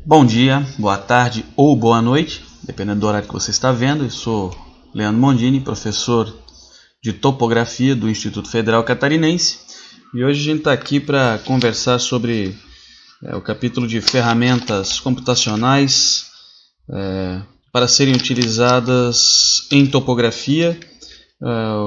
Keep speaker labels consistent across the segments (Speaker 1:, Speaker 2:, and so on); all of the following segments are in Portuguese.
Speaker 1: Bom dia, boa tarde ou boa noite, dependendo do horário que você está vendo. Eu sou Leandro Mondini, professor de topografia do Instituto Federal Catarinense, e hoje a gente está aqui para conversar sobre o capítulo de ferramentas computacionais para serem utilizadas em topografia.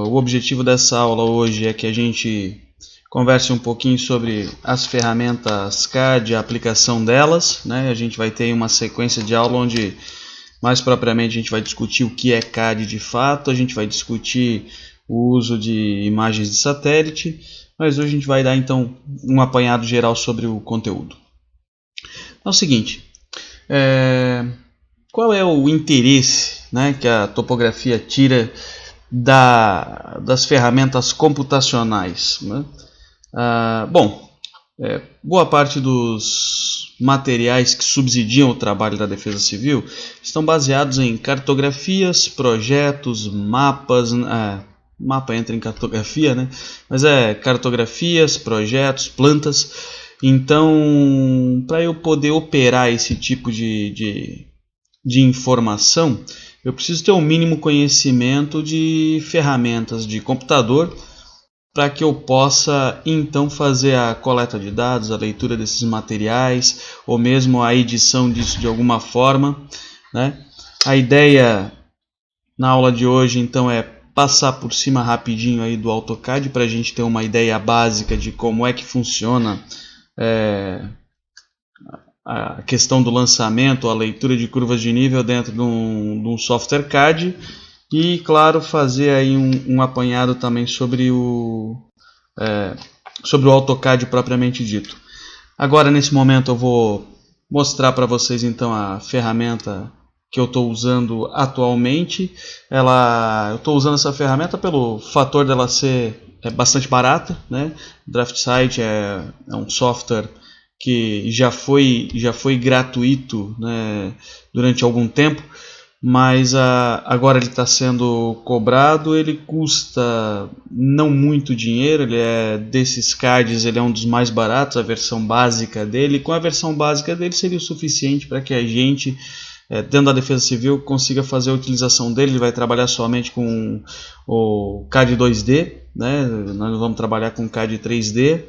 Speaker 1: O objetivo dessa aula hoje é que a gente converse um pouquinho sobre as ferramentas CAD e a aplicação delas, né? A gente vai ter uma sequência de aula onde mais propriamente a gente vai discutir o que é CAD de fato, a gente vai discutir o uso de imagens de satélite, mas hoje a gente vai dar então um apanhado geral sobre o conteúdo. É o seguinte, qual é o interesse, né, que a topografia tira das ferramentas computacionais, né? Boa parte dos materiais que subsidiam o trabalho da Defesa Civil estão baseados em cartografias, projetos, mapas. Mapa entra em cartografia, né? Mas cartografias, projetos, plantas. Então, para eu poder operar esse tipo de informação, eu preciso ter um mínimo conhecimento de ferramentas de computador para que eu possa então fazer a coleta de dados, a leitura desses materiais, ou mesmo a edição disso de alguma forma, né? A ideia na aula de hoje então é passar por cima rapidinho aí do AutoCAD para a gente ter uma ideia básica de como é que funciona a questão do lançamento, a leitura de curvas de nível dentro de um software CAD e, claro, fazer aí um apanhado também sobre o AutoCAD propriamente dito. Agora, nesse momento, eu vou mostrar para vocês então a ferramenta que eu estou usando atualmente. Eu estou usando essa ferramenta pelo fator dela ser bastante barata, né? DraftSight é um software que já foi gratuito, né, durante algum tempo, mas agora ele está sendo cobrado. Ele custa não muito dinheiro, ele é desses cards, ele é um dos mais baratos, a versão básica dele. Com a versão básica dele seria o suficiente para que a gente, dentro da Defesa Civil, consiga fazer a utilização dele. Ele vai trabalhar somente com o CAD 2D, né? Nós vamos trabalhar com CAD 3D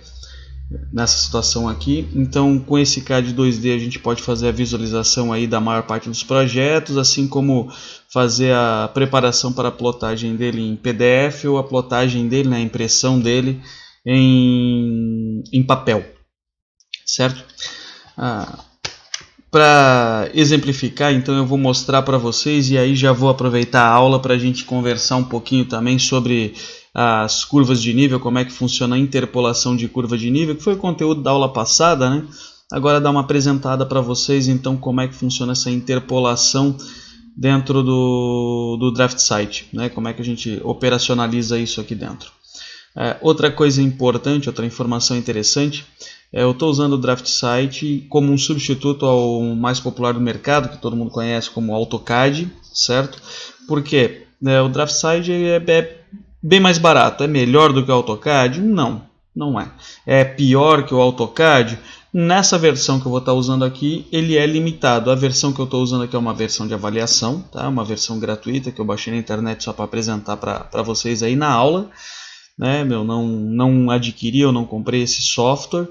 Speaker 1: nessa situação aqui. Então, com esse CAD 2D a gente pode fazer a visualização aí da maior parte dos projetos, assim como fazer a preparação para a plotagem dele em PDF ou a plotagem dele, a impressão dele em papel, certo? Para exemplificar, então eu vou mostrar para vocês e aí já vou aproveitar a aula para a gente conversar um pouquinho também sobre as curvas de nível, como é que funciona a interpolação de curva de nível, que foi o conteúdo da aula passada, né? Agora dar uma apresentada para vocês então como é que funciona essa interpolação dentro do DraftSight, né? Como é que a gente operacionaliza isso aqui dentro. Outra coisa importante, outra informação interessante, eu estou usando o DraftSight como um substituto ao mais popular do mercado, que todo mundo conhece como AutoCAD, certo? Porque o DraftSight é bem mais barato. É melhor do que o AutoCAD? Não, não é. É pior que o AutoCAD? Nessa versão que eu vou estar usando aqui, ele é limitado. A versão que eu estou usando aqui é uma versão de avaliação, tá? Uma versão gratuita que eu baixei na internet só para apresentar para vocês aí na aula, né? Eu não adquiri, eu não comprei esse software,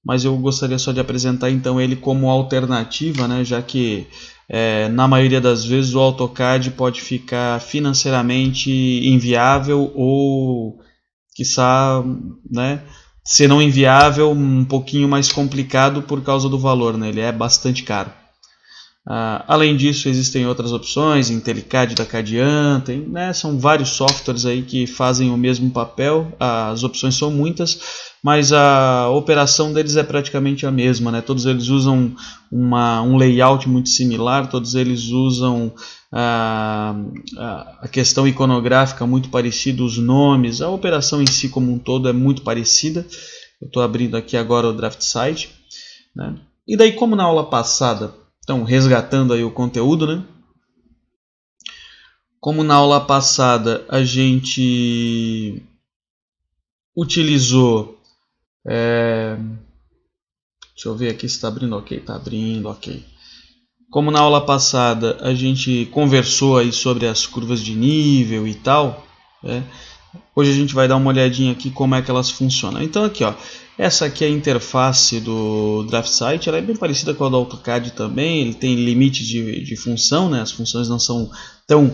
Speaker 1: mas eu gostaria só de apresentar então ele como alternativa, né? Já que na maioria das vezes o AutoCAD pode ficar financeiramente inviável ou, quiçá, né, se não inviável, um pouquinho mais complicado por causa do valor, né? Ele é bastante caro. Além disso, existem outras opções, IntelliCAD da Cadian, né, são vários softwares aí que fazem o mesmo papel. As opções são muitas, mas a operação deles é praticamente a mesma, né? Todos eles usam um layout muito similar, todos eles usam a questão iconográfica muito parecida, os nomes, a operação em si como um todo é muito parecida. Eu estou abrindo aqui agora o DraftSight, né? E daí, como na aula passada, então, resgatando aí o conteúdo, né? Como na aula passada a gente utilizou... deixa eu ver aqui se está abrindo, ok. Está abrindo, ok. como na aula passada a gente conversou aí sobre as curvas de nível e tal, né? Hoje a gente vai dar uma olhadinha aqui como é que elas funcionam. Então aqui, ó, essa aqui é a interface do DraftSight, ela é bem parecida com a do AutoCAD também, ele tem limite de função, né? As funções não são tão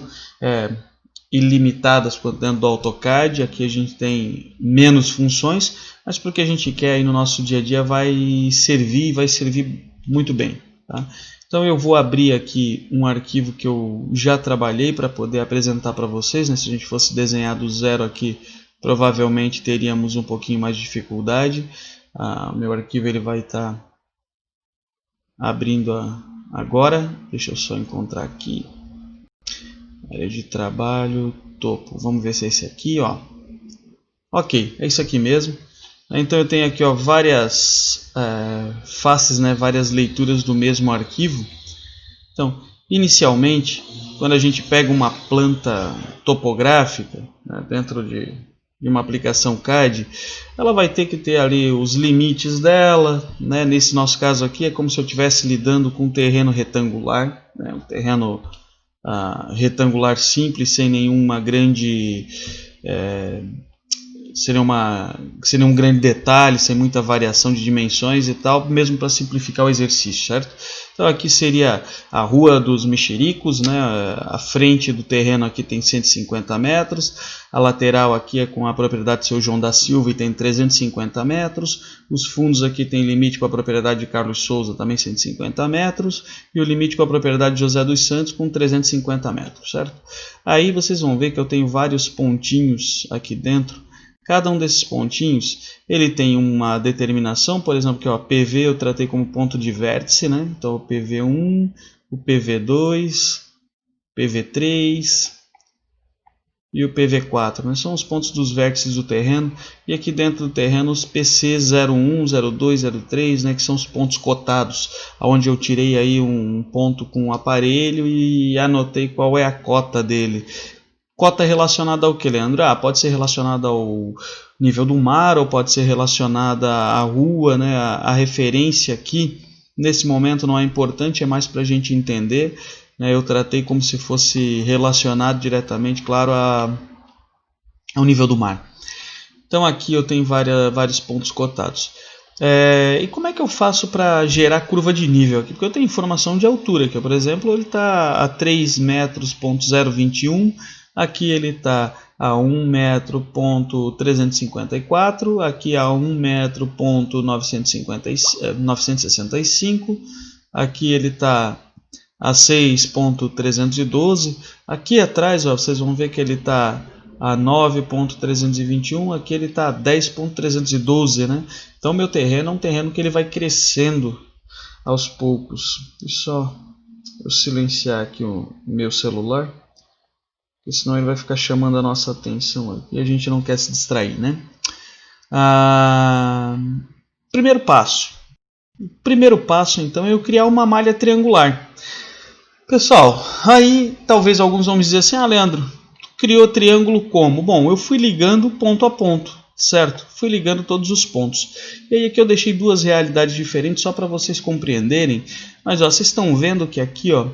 Speaker 1: ilimitadas quanto dentro do AutoCAD. Aqui a gente tem menos funções, mas para o que a gente quer aí no nosso dia a dia vai servir muito bem, tá? Então eu vou abrir aqui um arquivo que eu já trabalhei para poder apresentar para vocês, né? Se a gente fosse desenhar do zero aqui, provavelmente teríamos um pouquinho mais de dificuldade. Meu arquivo ele vai estar abrindo agora. Deixa eu só encontrar aqui. Área de trabalho, topo. Vamos ver se é esse aqui, ó. Ok, é isso aqui mesmo. Então eu tenho aqui, ó, várias faces, né, várias leituras do mesmo arquivo. Então, inicialmente, quando a gente pega uma planta topográfica, né, dentro de uma aplicação CAD, ela vai ter que ter ali os limites dela, né? Nesse nosso caso aqui é como se eu estivesse lidando com um terreno retangular, né, um terreno retangular simples, sem nenhuma grande seria um grande detalhe, sem muita variação de dimensões e tal, mesmo para simplificar o exercício, certo? Então aqui seria a Rua dos Mexericos, né? A frente do terreno aqui tem 150 metros, a lateral aqui é com a propriedade de Seu João da Silva e tem 350 metros, os fundos aqui tem limite com a propriedade de Carlos Souza, também 150 metros, e o limite com a propriedade de José dos Santos com 350 metros, certo? Aí vocês vão ver que eu tenho vários pontinhos aqui dentro. Cada um desses pontinhos, ele tem uma determinação, por exemplo, que ó, PV eu tratei como ponto de vértice, né? Então o PV1, o PV2, PV3 e o PV4, né? São os pontos dos vértices do terreno. E aqui dentro do terreno os PC01, 02, 03, né? Que são os pontos cotados, onde eu tirei aí um ponto com o aparelho e anotei qual é a cota dele. Cota relacionada ao que, Leandro? Pode ser relacionada ao nível do mar, ou pode ser relacionada à rua, né? A referência aqui, nesse momento, não é importante, é mais para a gente entender, né? Eu tratei como se fosse relacionado diretamente, claro, ao nível do mar. Então aqui eu tenho vários pontos cotados. E como é que eu faço para gerar curva de nível aqui? Porque eu tenho informação de altura, que por exemplo ele está a 3 metros, ponto 021. Aqui ele está a 1 metro, ponto 354, aqui a 1 metro, ponto 965, aqui ele está a 6.312, aqui atrás ó, vocês vão ver que ele está a 9.321, aqui ele está a 10.312, né? Então meu terreno é um terreno que ele vai crescendo aos poucos. Deixa eu silenciar aqui o meu celular, porque senão ele vai ficar chamando a nossa atenção e a gente não quer se distrair, né? Primeiro passo. O primeiro passo, então, é eu criar uma malha triangular. Pessoal, aí talvez alguns vão me dizer assim, Leandro, tu criou triângulo como? Bom, eu fui ligando ponto a ponto, certo? Fui ligando todos os pontos. E aí aqui eu deixei duas realidades diferentes só para vocês compreenderem. Mas ó, vocês estão vendo que aqui, ó,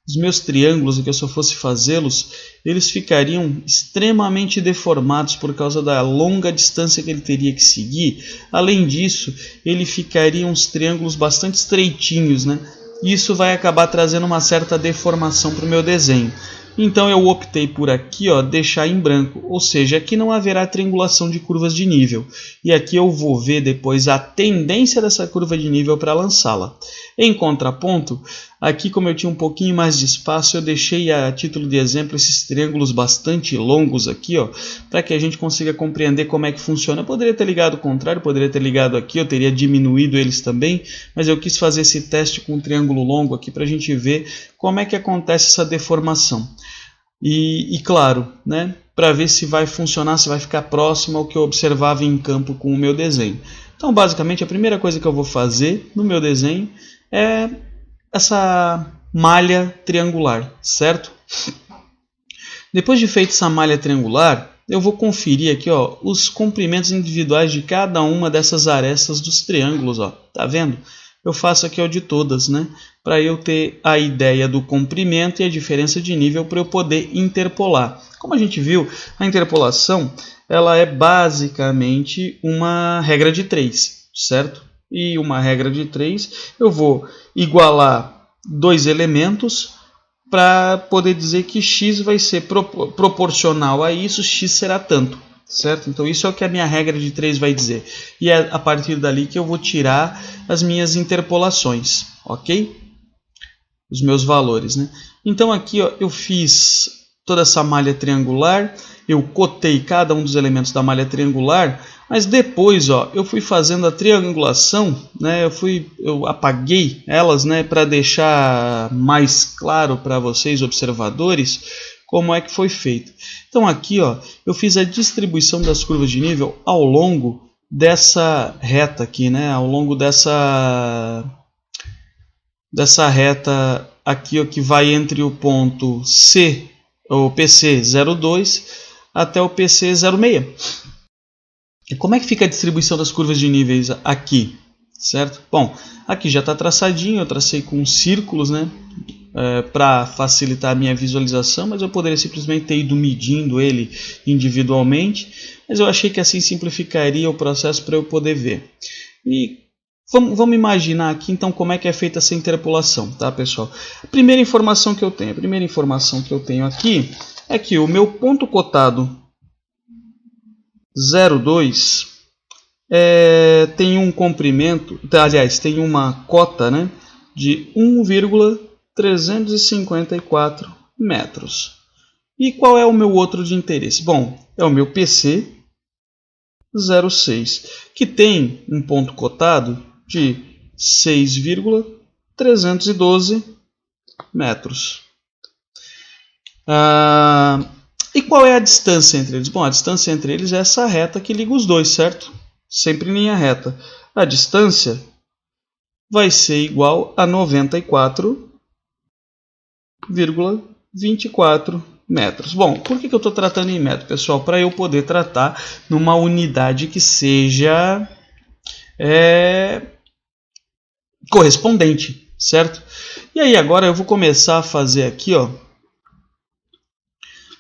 Speaker 1: os meus triângulos, que se eu fosse fazê-los, eles ficariam extremamente deformados por causa da longa distância que ele teria que seguir. Além disso, ele ficaria uns triângulos bastante estreitinhos, né? Isso vai acabar trazendo uma certa deformação para o meu desenho. Então eu optei por aqui, ó, deixar em branco, ou seja, aqui não haverá triangulação de curvas de nível. E aqui eu vou ver depois a tendência dessa curva de nível para lançá-la. Em contraponto, aqui como eu tinha um pouquinho mais de espaço, eu deixei a título de exemplo esses triângulos bastante longos aqui, ó, para que a gente consiga compreender como é que funciona. Eu poderia ter ligado o contrário, poderia ter ligado aqui, eu teria diminuído eles também, mas eu quis fazer esse teste com um triângulo longo aqui para a gente ver como é que acontece essa deformação. E claro, né, para ver se vai funcionar, se vai ficar próximo ao que eu observava em campo com o meu desenho. Então, basicamente, a primeira coisa que eu vou fazer no meu desenho é essa malha triangular, certo? Depois de feita essa malha triangular, eu vou conferir aqui, ó, os comprimentos individuais de cada uma dessas arestas dos triângulos, ó. Tá vendo? eu faço aqui o de todas, né? Para eu ter a ideia do comprimento e a diferença de nível para eu poder interpolar. Como a gente viu, a interpolação ela é basicamente uma regra de 3, certo? E uma regra de 3, eu vou igualar dois elementos para poder dizer que x vai ser proporcional a isso, x será tanto, certo? Então isso é o que a minha regra de 3 vai dizer. E é a partir dali que eu vou tirar as minhas interpolações, ok? Os meus valores, né? Então aqui ó, eu fiz toda essa malha triangular, eu cotei cada um dos elementos da malha triangular, mas depois ó, eu fui fazendo a triangulação, né? Eu apaguei elas, né, para deixar mais claro para vocês, observadores, como é que foi feito. Então aqui ó, eu fiz a distribuição das curvas de nível ao longo dessa reta aqui, né? Ao longo dessa reta aqui ó, que vai entre o ponto C, o PC02 até o PC06. E como é que fica a distribuição das curvas de níveis aqui, certo? Bom, aqui já está traçadinho, eu tracei com círculos, né, para facilitar a minha visualização, mas eu poderia simplesmente ter ido medindo ele individualmente, mas eu achei que assim simplificaria o processo para eu poder ver. E vamos imaginar aqui então como é que é feita essa interpolação, tá, pessoal? A primeira informação que eu tenho aqui é que o meu ponto cotado 0,2 tem um comprimento, aliás, tem uma cota, né, de 1,354 metros. E qual é o meu outro de interesse? Bom, é o meu PC 06, que tem um ponto cotado de 6,312 metros. E qual é a distância entre eles? Bom, a distância entre eles é essa reta que liga os dois, certo? Sempre em linha reta. A distância vai ser igual a 94,24 metros. Bom, por que eu estou tratando em metro, pessoal? Para eu poder tratar numa unidade que seja correspondente, certo? E aí agora eu vou começar a fazer aqui, ó,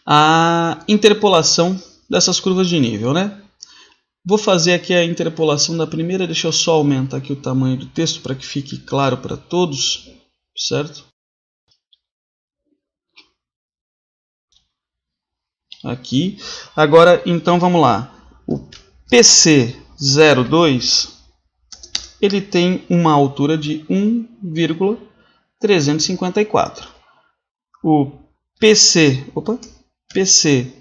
Speaker 1: a interpolação dessas curvas de nível, né? Vou fazer aqui a interpolação da primeira, deixa eu só aumentar aqui o tamanho do texto para que fique claro para todos, certo? Aqui. Agora, então, vamos lá. O PC02, ele tem uma altura de 1,354. O PC06,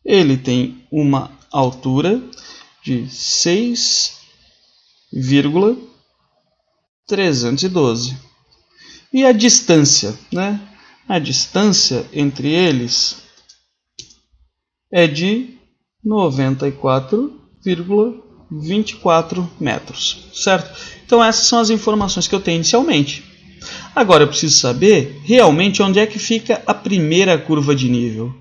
Speaker 1: ele tem uma altura de 6,312. E a distância, né? A distância entre eles é de 94,24 metros, certo? Então essas são as informações que eu tenho inicialmente. Agora eu preciso saber realmente onde é que fica a primeira curva de nível.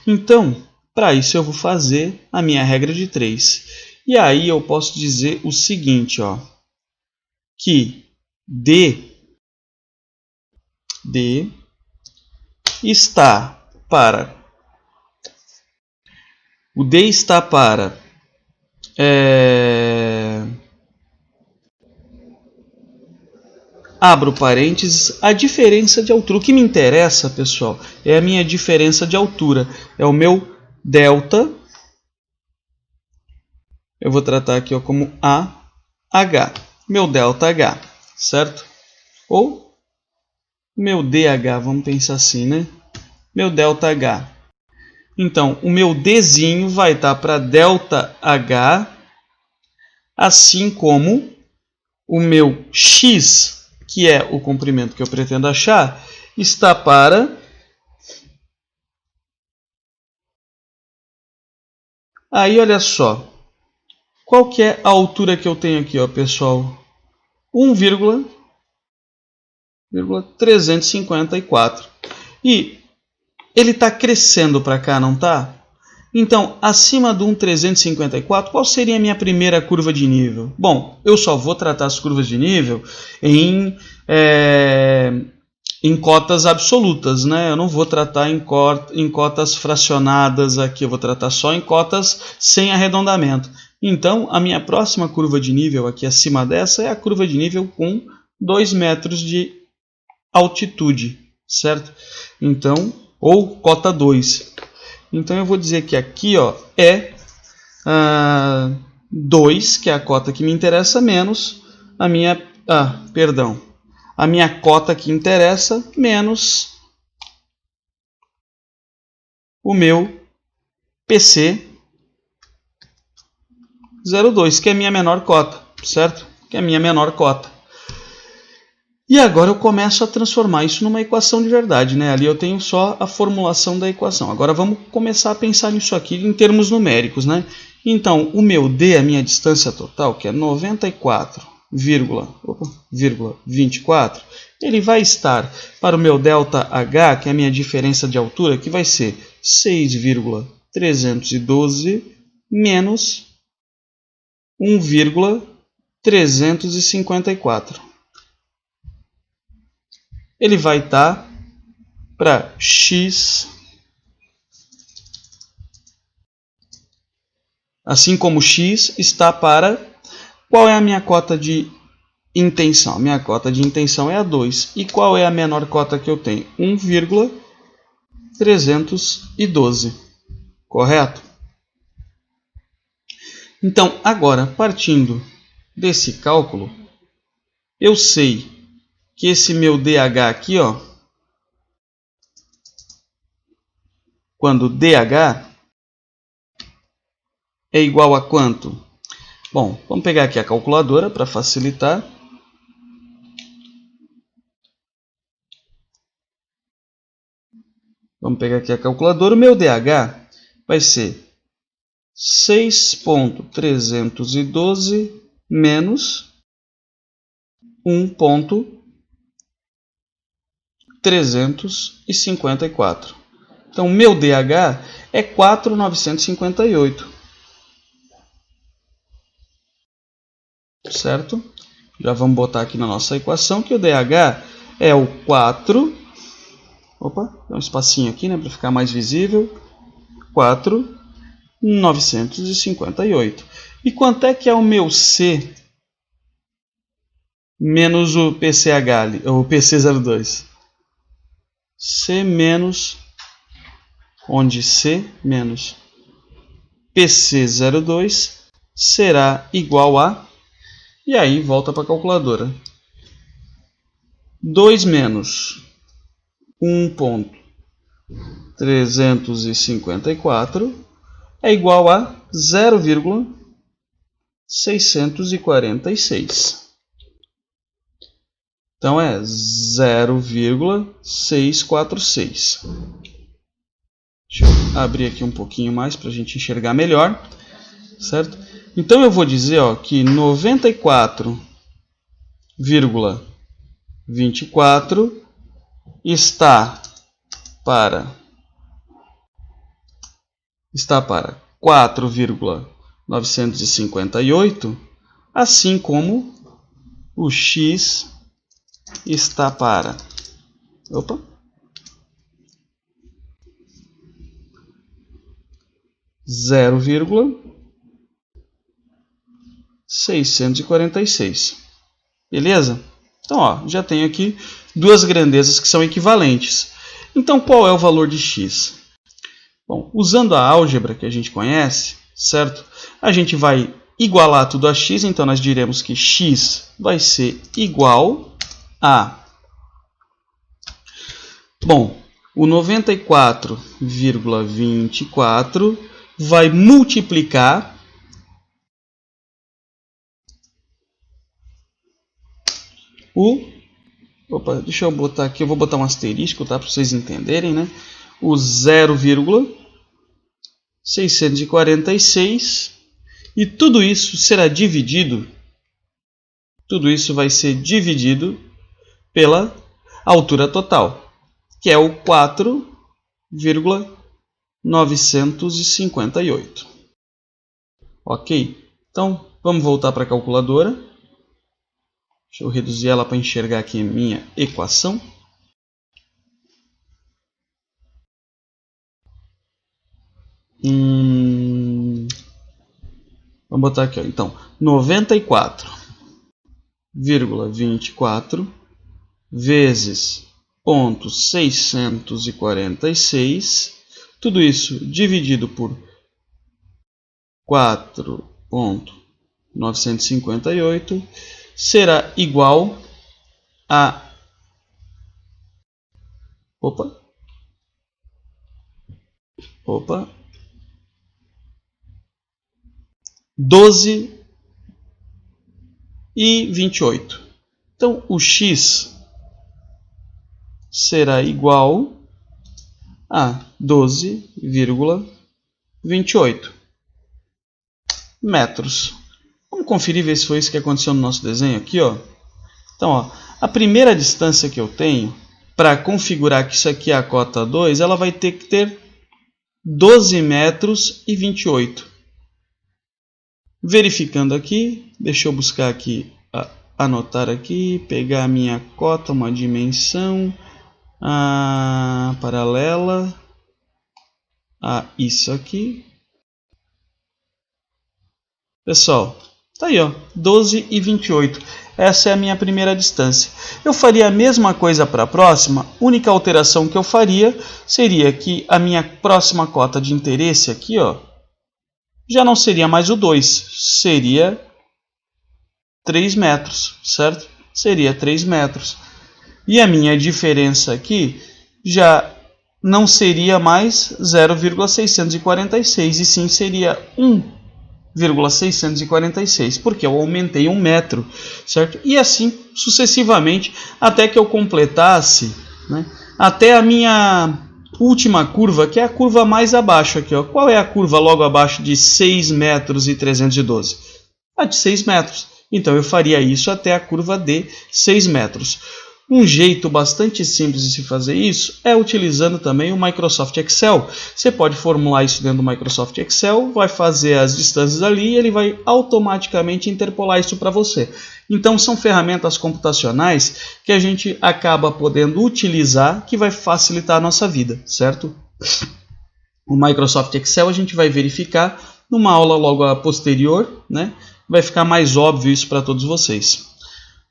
Speaker 1: Então, para isso eu vou fazer a minha regra de 3. E aí eu posso dizer o seguinte, ó, que D está para... O D está para... abro parênteses, a diferença de altura. O que me interessa, pessoal, é a minha diferença de altura. É o meu delta. Eu vou tratar aqui ó, como AH. Meu delta H, certo? Ou meu DH, vamos pensar assim, né? Meu delta H. Então, o meu Dzinho vai estar para delta H, assim como o meu X, que é o comprimento que eu pretendo achar, está para... Aí, olha só. Qual que é a altura que eu tenho aqui, ó, pessoal? 1,354. E ele está crescendo para cá, não está? Então, acima do 1,354, qual seria a minha primeira curva de nível? Bom, eu só vou tratar as curvas de nível em cotas absolutas, né? Eu não vou tratar em cotas fracionadas aqui, eu vou tratar só em cotas sem arredondamento. Então, a minha próxima curva de nível aqui acima dessa é a curva de nível com 2 metros de altitude, certo? Então, ou cota 2. Então, eu vou dizer que aqui ó, é 2, que é a cota que me interessa, menos a minha... a minha cota que interessa, menos o meu PC 02, que é a minha menor cota, certo? Que é a minha menor cota. E agora eu começo a transformar isso numa equação de verdade, né? Ali eu tenho só a formulação da equação. Agora vamos começar a pensar nisso aqui em termos numéricos, né? Então, o meu D, a minha distância total, que é 94,24, ele vai estar para o meu ΔH, que é a minha diferença de altura, que vai ser 6,312 menos 1,354. Ele vai estar para x, assim como x está para... Qual é a minha cota de intenção? Minha cota de intenção é a 2. E qual é a menor cota que eu tenho? 1,312. Correto? Então, agora, partindo desse cálculo, eu sei que esse meu DH aqui, ó, quando DH é igual a quanto? Bom, vamos pegar aqui a calculadora para facilitar. Vamos pegar aqui a calculadora. O meu DH vai ser 6,312 menos 1,354. Então, meu DH é 4,958. Certo? Já vamos botar aqui na nossa equação que o DH é o 4... Opa, dá um espacinho aqui, né, para ficar mais visível. 4,958. E quanto é que é o meu C menos o PCH, ou PC02? C menos, onde C menos PC02 será igual a... E aí volta para a calculadora. 2 menos 1,354 é igual a 0,646. Então é 0,646. Deixa eu abrir aqui um pouquinho mais para a gente enxergar melhor, certo? Então eu vou dizer ó, que 94,24 está para 4,958, assim como o x está para 0,646. Beleza? Então, ó, já tenho aqui duas grandezas que são equivalentes. Então, qual é o valor de x? Bom, usando a álgebra que a gente conhece, certo? A gente vai igualar tudo a x, então nós diremos que x vai ser igual a... Bom, o 94,24 vai multiplicar o... Opa, deixa eu botar aqui, eu vou botar um asterisco, tá, para vocês entenderem, né? O 0,646 e tudo isso será dividido, tudo isso vai ser dividido pela altura total, que é o 4,958. 958. Ok? Então, vamos voltar para a calculadora. Deixa eu reduzir ela para enxergar aqui a minha equação. Vamos botar aqui, ó. Então, 94,24 vezes 0,646, tudo isso dividido por 4,958 será igual a 12,28. Então, o x será igual a 12,28 metros. Vamos conferir, ver se foi isso que aconteceu no nosso desenho aqui, ó. Então, ó, a primeira distância que eu tenho, para configurar que isso aqui é a cota 2, ela vai ter que ter 12 metros e 28. Verificando aqui, deixa eu buscar aqui, anotar aqui, pegar a minha cota, uma dimensão paralela a isso aqui. Pessoal, tá aí, ó, 12,28. Essa é a minha primeira distância. Eu faria a mesma coisa para a próxima. A única alteração que eu faria seria que a minha próxima cota de interesse aqui, ó, já não seria mais o 2, seria 3 metros, certo? Seria 3 metros. E a minha diferença aqui já não seria mais 0,646, e sim seria 1,646, porque eu aumentei 1 metro, certo? E assim sucessivamente, até que eu completasse, né, até a minha última curva, que é a curva mais abaixo aqui, ó. Qual é a curva logo abaixo de 6 metros e 312? A de 6 metros. Então eu faria isso até a curva de 6 metros. Um jeito bastante simples de se fazer isso é utilizando também o Microsoft Excel. Você pode formular isso dentro do Microsoft Excel, vai fazer as distâncias ali e ele vai automaticamente interpolar isso para você. Então são ferramentas computacionais que a gente acaba podendo utilizar, que vai facilitar a nossa vida, certo? O Microsoft Excel a gente vai verificar numa aula logo a posterior, né? Vai ficar mais óbvio isso para todos vocês.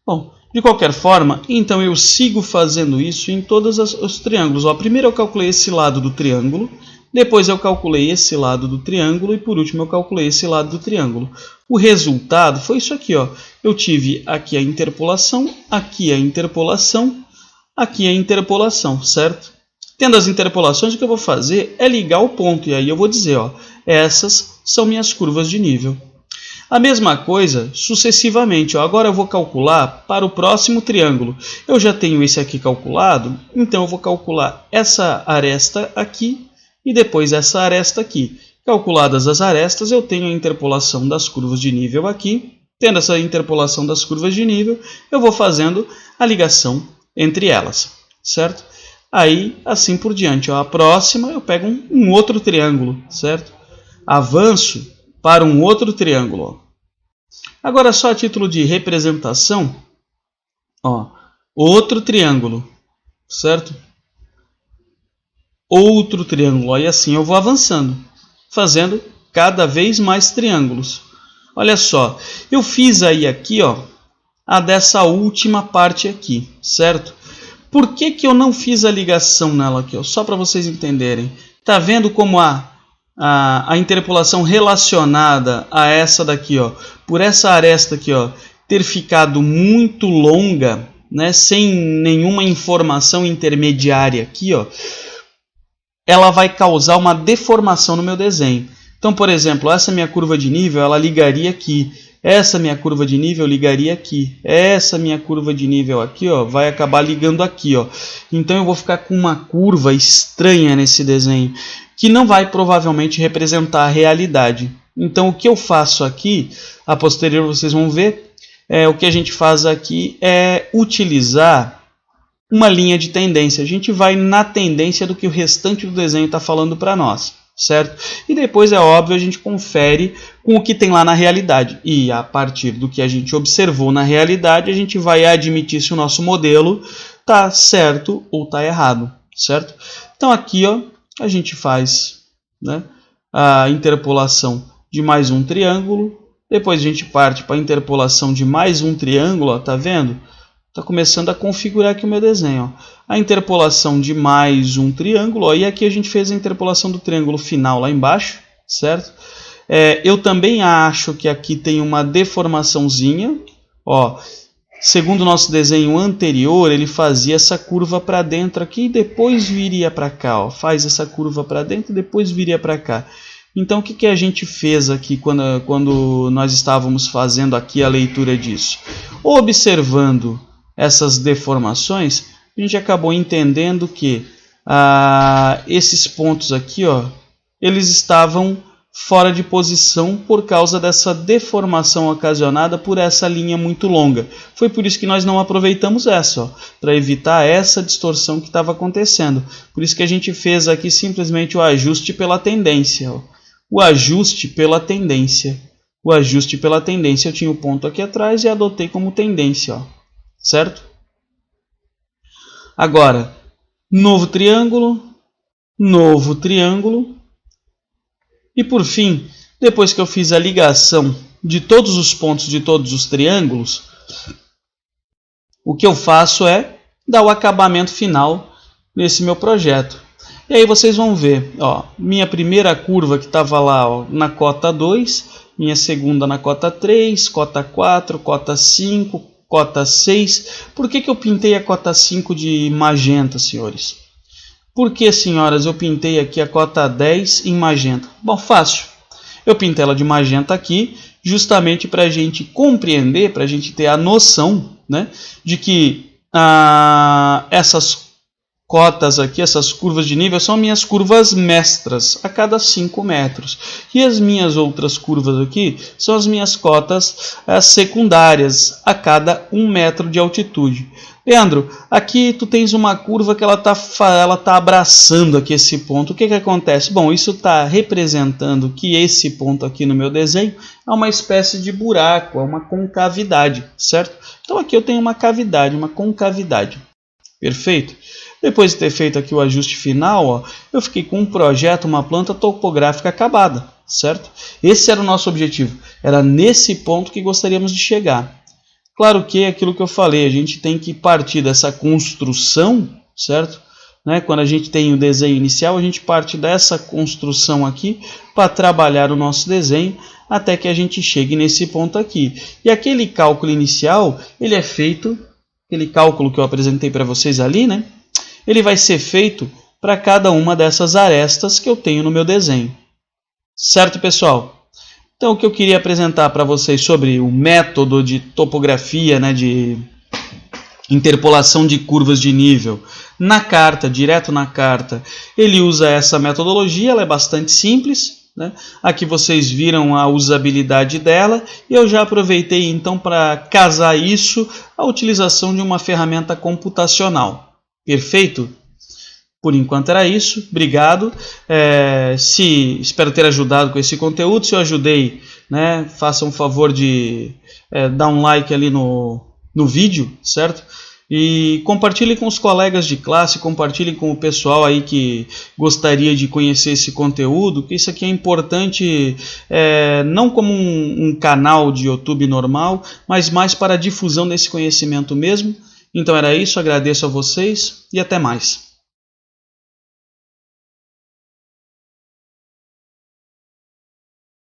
Speaker 1: Bom, de qualquer forma, então eu sigo fazendo isso em todos os triângulos. Ó, primeiro eu calculei esse lado do triângulo, depois eu calculei esse lado do triângulo e por último eu calculei esse lado do triângulo. O resultado foi isso aqui, ó. Eu tive aqui a interpolação, aqui a interpolação, aqui a interpolação, certo? Tendo as interpolações, o que eu vou fazer é ligar o ponto, e aí eu vou dizer, ó, essas são minhas curvas de nível. A mesma coisa sucessivamente. Ó. Agora eu vou calcular para o próximo triângulo. Eu já tenho esse aqui calculado, então eu vou calcular essa aresta aqui e depois essa aresta aqui. Calculadas as arestas, eu tenho a interpolação das curvas de nível aqui. Tendo essa interpolação das curvas de nível, eu vou fazendo a ligação entre elas, certo? Aí, assim por diante. Ó. A próxima eu pego um outro triângulo, certo? Avanço para um outro triângulo. Ó. Agora, só a título de representação, ó, outro triângulo, certo? Outro triângulo, e assim eu vou avançando, fazendo cada vez mais triângulos. Olha só, eu fiz aí aqui, ó, a dessa última parte aqui, certo? Por que que eu não fiz a ligação nela aqui, ó? Só para vocês entenderem. Tá vendo como a interpolação relacionada a essa daqui, ó, por essa aresta aqui, ó, ter ficado muito longa, né, sem nenhuma informação intermediária aqui, ó, ela vai causar uma deformação no meu desenho. Então, por exemplo, essa minha curva de nível, ela ligaria aqui. Essa minha curva de nível ligaria aqui. Essa minha curva de nível aqui, ó, vai acabar ligando aqui, ó. Então eu vou ficar com uma curva estranha nesse desenho, que não vai provavelmente representar a realidade. Então o que eu faço aqui, a posterior vocês vão ver, o que a gente faz aqui é utilizar uma linha de tendência. A gente vai na tendência do que o restante do desenho está falando para nós, certo? E depois, é óbvio, a gente confere com o que tem lá na realidade. E a partir do que a gente observou na realidade, a gente vai admitir se o nosso modelo está certo ou está errado, certo? Então aqui, ó, a gente faz, né, a interpolação de mais um triângulo, depois a gente parte para a interpolação de mais um triângulo, ó, tá vendo? Está começando a configurar aqui o meu desenho. Ó. A interpolação de mais um triângulo, ó, e aqui a gente fez a interpolação do triângulo final lá embaixo, certo? Eu também acho que aqui tem uma deformaçãozinha, ó. Segundo o nosso desenho anterior, ele fazia essa curva para dentro aqui e depois viria para cá. Ó. Faz essa curva para dentro e depois viria para cá. Então, o que a gente fez aqui quando nós estávamos fazendo aqui a leitura disso? Observando essas deformações, a gente acabou entendendo que esses pontos aqui, ó, eles estavam fora de posição por causa dessa deformação ocasionada por essa linha muito longa. Foi por isso que nós não aproveitamos essa, para evitar essa distorção que estava acontecendo. Por isso que a gente fez aqui simplesmente o ajuste pela tendência. Ó. O ajuste pela tendência. O ajuste pela tendência. Eu tinha o ponto aqui atrás e adotei como tendência. Ó. Certo? Agora, novo triângulo. E por fim, depois que eu fiz a ligação de todos os pontos de todos os triângulos, o que eu faço é dar o acabamento final nesse meu projeto. E aí vocês vão ver, ó, minha primeira curva que estava lá, ó, na cota 2, minha segunda na cota 3, cota 4, cota 5, cota 6. Por que eu pintei a cota 5 de magenta, senhores? Por que, senhoras, eu pintei aqui a cota 10 em magenta? Bom, fácil. Eu pintei ela de magenta aqui justamente para a gente compreender, para a gente ter a noção, né, de que essas cotas aqui, essas curvas de nível, são minhas curvas mestras a cada 5 metros. E as minhas outras curvas aqui são as minhas cotas secundárias a cada 1 metro de altitude. Leandro, aqui tu tens uma curva que ela tá abraçando aqui esse ponto. O que acontece? Bom, isso está representando que esse ponto aqui no meu desenho é uma espécie de buraco, é uma concavidade, certo? Então aqui eu tenho uma cavidade, uma concavidade. Perfeito? Depois de ter feito aqui o ajuste final, ó, eu fiquei com um projeto, uma planta topográfica acabada, certo? Esse era o nosso objetivo. Era nesse ponto que gostaríamos de chegar. Claro que é aquilo que eu falei, a gente tem que partir dessa construção, certo? Né? Quando a gente tem o desenho inicial, a gente parte dessa construção aqui para trabalhar o nosso desenho até que a gente chegue nesse ponto aqui. E aquele cálculo inicial, ele é feito, aquele cálculo que eu apresentei para vocês ali, né? Ele vai ser feito para cada uma dessas arestas que eu tenho no meu desenho. Certo, pessoal? Então, o que eu queria apresentar para vocês sobre o método de topografia, né, de interpolação de curvas de nível na carta, direto na carta, ele usa essa metodologia, ela é bastante simples. Né? Aqui vocês viram a usabilidade dela e eu já aproveitei então para casar isso à utilização de uma ferramenta computacional. Perfeito? Por enquanto era isso, obrigado. Espero ter ajudado com esse conteúdo. Se eu ajudei, né, faça um favor de dar um like ali no vídeo, certo? E compartilhe com os colegas de classe, compartilhe com o pessoal aí que gostaria de conhecer esse conteúdo, que isso aqui é importante, não como um canal de YouTube normal, mas mais para a difusão desse conhecimento mesmo. Então era isso, agradeço a vocês e até mais.